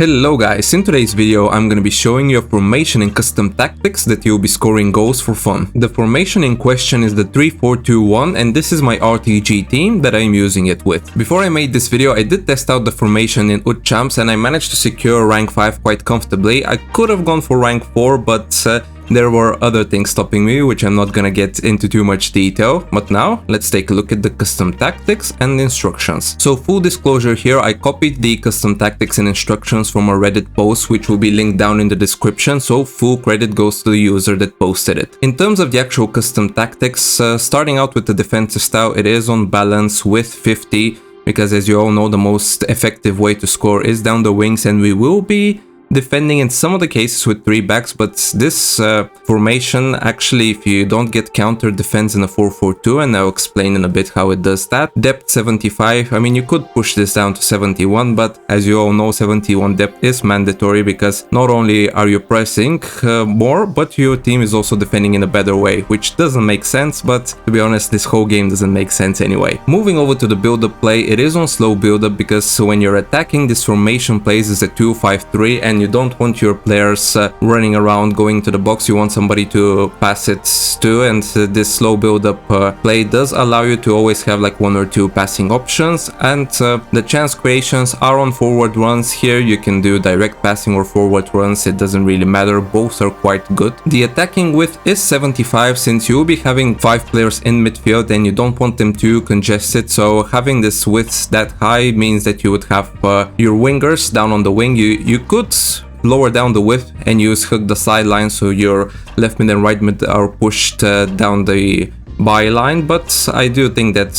Hello guys, in today's video I'm gonna be showing you a formation in custom tactics that you'll be scoring goals for fun. The formation in question is the 3-4-2-1 and this is my RTG team that I'm using it with. Before I made this video I did test out the formation in FUT Champs and I managed to secure rank 5 quite comfortably. I could have gone for rank 4 but there were other things stopping me, which I'm not gonna get into too much detail. But now, let's take a look at the custom tactics and instructions. So full disclosure here, I copied the custom tactics and instructions from a Reddit post, which will be linked down in the description, so full credit goes to the user that posted it. In terms of the actual custom tactics, starting out with the defensive style, it is on balance with 50, because as you all know, the most effective way to score is down the wings, and we will be defending in some of the cases with 3 backs, but this formation actually, if you don't get counter, defends in a 4-4-2, and I'll explain in a bit how it does that. Depth 75, I mean you could push this down to 71, but as you all know 71 depth is mandatory because not only are you pressing more, but your team is also defending in a better way, which doesn't make sense, but to be honest this whole game doesn't make sense anyway. Moving over to the build-up play, it is on slow build-up because when you're attacking, this formation plays as a 2-5-3 and you don't want your players running around going to the box. You want somebody to pass it to, and this slow build-up play does allow you to always have like 1 or 2 passing options, and the chance creations are on forward runs. Here you can do direct passing or forward runs, it doesn't really matter, both are quite good. The attacking width is 75 since you will be having 5 players in midfield and you don't want them too congested, so having this width that high means that you would have your wingers down on the wing. You could lower down the width and use hook the sideline so your left mid and right mid are pushed down the byline, but I do think that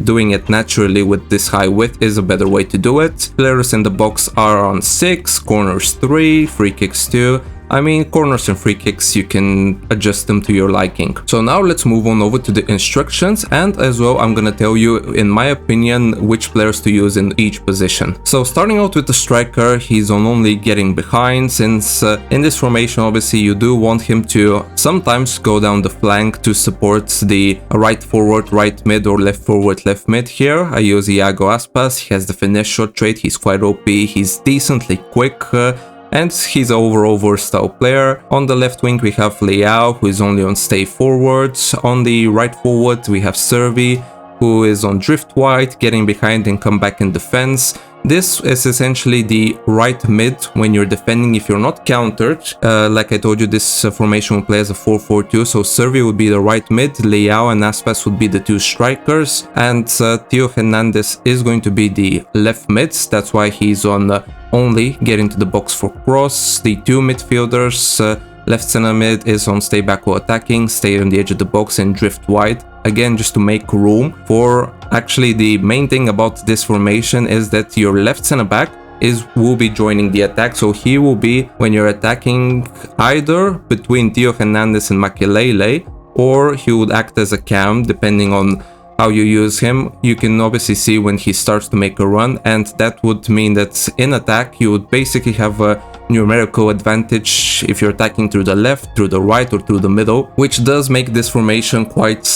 doing it naturally with this high width is a better way to do it. Players in the box are on 6, corners 3, free kicks 2. I mean, corners and free kicks, you can adjust them to your liking. So now let's move on over to the instructions, and as well I'm gonna tell you, in my opinion, which players to use in each position. So starting out with the striker, he's on only getting behind, since in this formation obviously you do want him to sometimes go down the flank to support the right forward, right mid, or left forward, left mid. Here I use Iago Aspas. He has the finesse shot trait, he's quite OP, he's decently quick, and he's an overall versatile player. On the left wing we have Leao, who is only on stay forwards. On the right forward we have Servi, who is on drift wide, getting behind and come back in defense. This is essentially the right mid when you're defending if you're not countered. Like I told you, this formation will play as a 4-4-2, so Servi would be the right mid, Leao and Aspas would be the 2 strikers, and Theo Hernandez is going to be the left mids. That's why he's on only get into the box for cross. The 2 midfielders, left center mid is on stay back or attacking, stay on the edge of the box and drift wide. Again, just to make room for, actually the main thing about this formation is that your left center back will be joining the attack, so he will be, when you're attacking, either between Theo Hernandez and Makelele, or he would act as a cam depending on how you use him. You can obviously see when he starts to make a run, and that would mean that in attack you would basically have a numerical advantage if you're attacking through the left, through the right, or through the middle, which does make this formation quite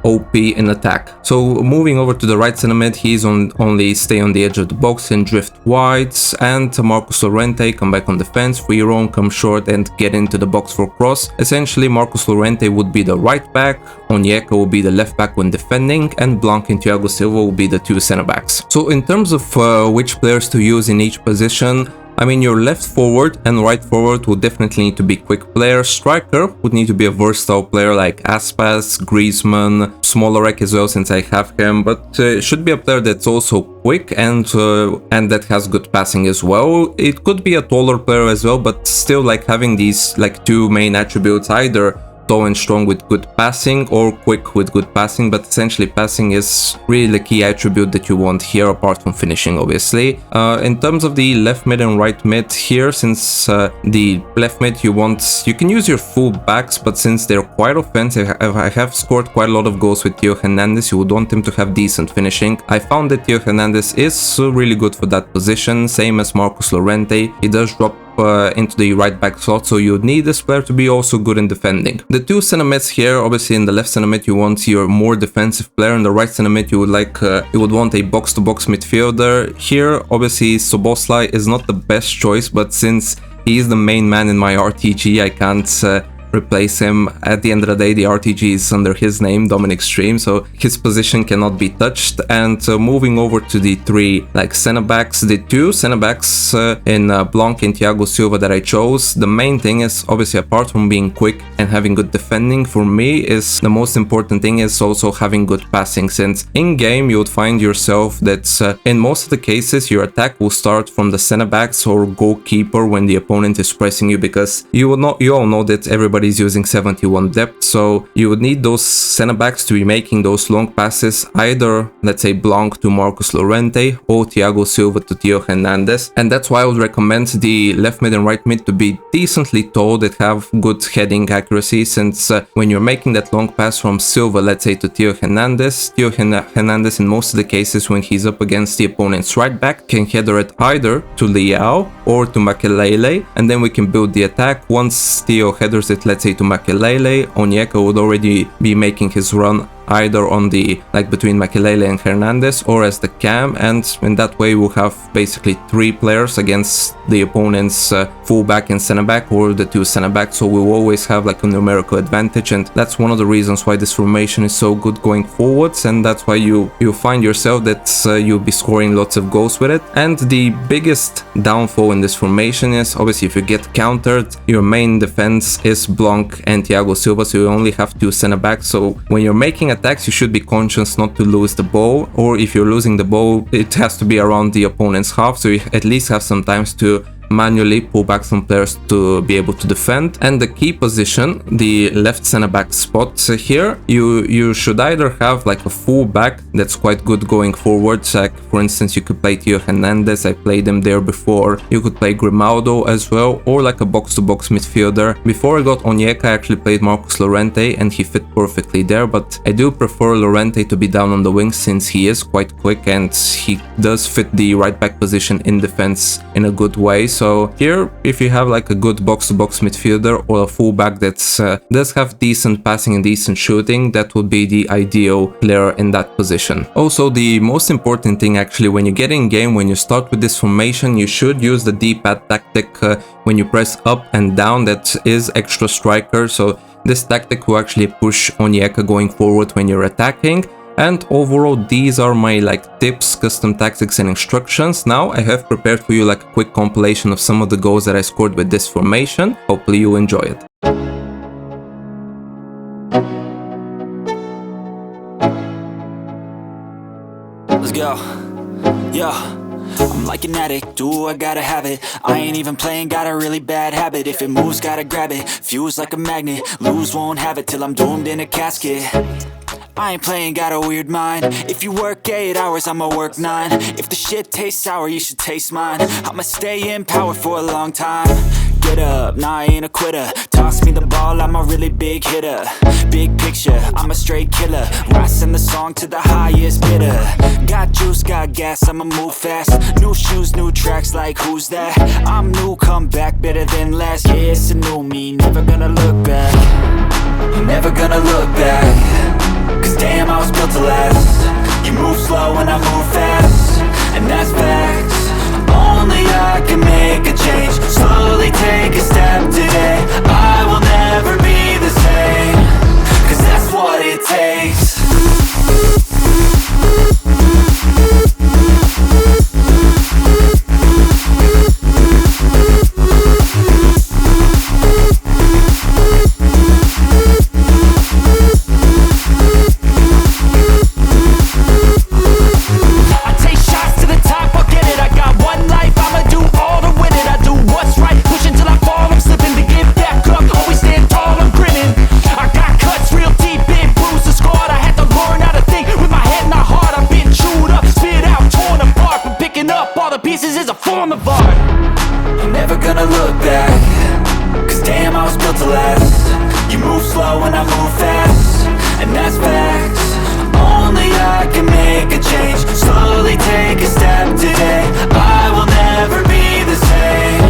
OP in attack. So moving over to the right center mid, he's on only stay on the edge of the box and drift wide, and Marcus Llorente come back on defense, free roam, come short and get into the box for cross. Essentially Marcus Llorente would be the right back, Onyeka will be the left back when defending, and Blanc and Thiago Silva will be the 2 center backs. So in terms of which players to use in each position, I mean, your left forward and right forward would definitely need to be quick players. Striker would need to be a versatile player like Aspas, Griezmann, Smolarek as well since I have him, but should be a player that's also quick and that has good passing as well. It could be a taller player as well, but still like having these like 2 main attributes, either tall and strong with good passing or quick with good passing, but essentially passing is really the key attribute that you want here, apart from finishing obviously. In terms of the left mid and right mid here, since the left mid you can use your full backs, but since they're quite offensive, I have scored quite a lot of goals with Theo Hernandez. You would want him to have decent finishing. I found that Theo Hernandez is really good for that position, same as Marcus Llorente. He does drop into the right back slot, so you need this player to be also good in defending. The two center mids here, obviously in the left center mid you want your more defensive player, in the right center mid you would want a box-to-box midfielder. Here obviously Soboslai is not the best choice, but since he is the main man in my RTG, I can't replace him. At the end of the day, the RTG is under his name, Dominic Stream, so his position cannot be touched. And moving over to the three center backs, the two center backs in Blanc and Thiago Silva that I chose, the main thing is obviously, apart from being quick and having good defending, for me is the most important thing is also having good passing, since in game you would find yourself that in most of the cases your attack will start from the center backs or goalkeeper when the opponent is pressing you, because you all know that everybody is using 71 depth, so you would need those center backs to be making those long passes, either let's say Blanc to Marcos Llorente or Thiago Silva to Theo Hernandez. And that's why I would recommend the left mid and right mid to be decently tall, that have good heading accuracy, since when you're making that long pass from Silva, let's say to Theo Hernandez in most of the cases when he's up against the opponent's right back can header it either to Leao or to Makelele, and then we can build the attack. Once Theo headers it, let's say to Makelele, Onyeka would already be making his run either on the between Makelele and Hernandez or as the cam, and in that way we'll have basically three players against the opponent's fullback and center back, or the two center backs, so we will always have a numerical advantage. And that's one of the reasons why this formation is so good going forwards, and that's why you find yourself that you'll be scoring lots of goals with it. And the biggest downfall in this formation is obviously if you get countered, your main defense is Blanc and Thiago Silva, so you only have two center backs, so when you're making attacks you should be conscious not to lose the ball, or if you're losing the ball it has to be around the opponent's half, so you at least have some times to manually pull back some players to be able to defend. And the key position, the left center back spot here, you should either have a full back that's quite good going forward, for instance you could play Theo Hernandez, I played him there before, you could play Grimaldo as well, or a box-to-box midfielder. Before I got Onyeka I actually played Marcos Llorente and he fit perfectly there, but I do prefer Llorente to be down on the wings since he is quite quick and he does fit the right back position in defense in a good way. So here, if you have a good box-to-box midfielder or a fullback that does have decent passing and decent shooting, that would be the ideal player in that position. Also, the most important thing actually when you get in game, when you start with this formation, you should use the D-pad tactic when you press up and down, that is extra striker. So this tactic will actually push Onyeka going forward when you're attacking. And overall, these are my tips, custom tactics and instructions. Now I have prepared for you a quick compilation of some of the goals that I scored with this formation. Hopefully you enjoy it. Let's go. Yeah. I'm like an addict, do I gotta have it. I ain't even playing, got a really bad habit. If it moves, gotta grab it, fuse like a magnet. Lose, won't have it till I'm doomed in a casket. I ain't playing, got a weird mind. If you work 8 hours, I'ma work 9. If the shit tastes sour, you should taste mine. I'ma stay in power for a long time. Get up, nah, I ain't a quitter. Toss me the ball, I'm a really big hitter. Big picture, I'm a straight killer. Rising the song to the highest bidder. Got juice, got gas, I'ma move fast. New shoes, new tracks, like who's that? I'm new, come back, better than last. Yeah, it's a new me, never gonna look back. Never gonna look back. Cause damn, I was built to last. You move slow and I move fast, and that's facts. Only I can make a change. Slowly take a step today. I will never be the same. Cause that's what it takes. Pieces is a form of art. I'm never gonna look back. Cause damn, I was built to last. You move slow and I move fast, and that's facts. Only I can make a change. Slowly take a step today. I will never be the same.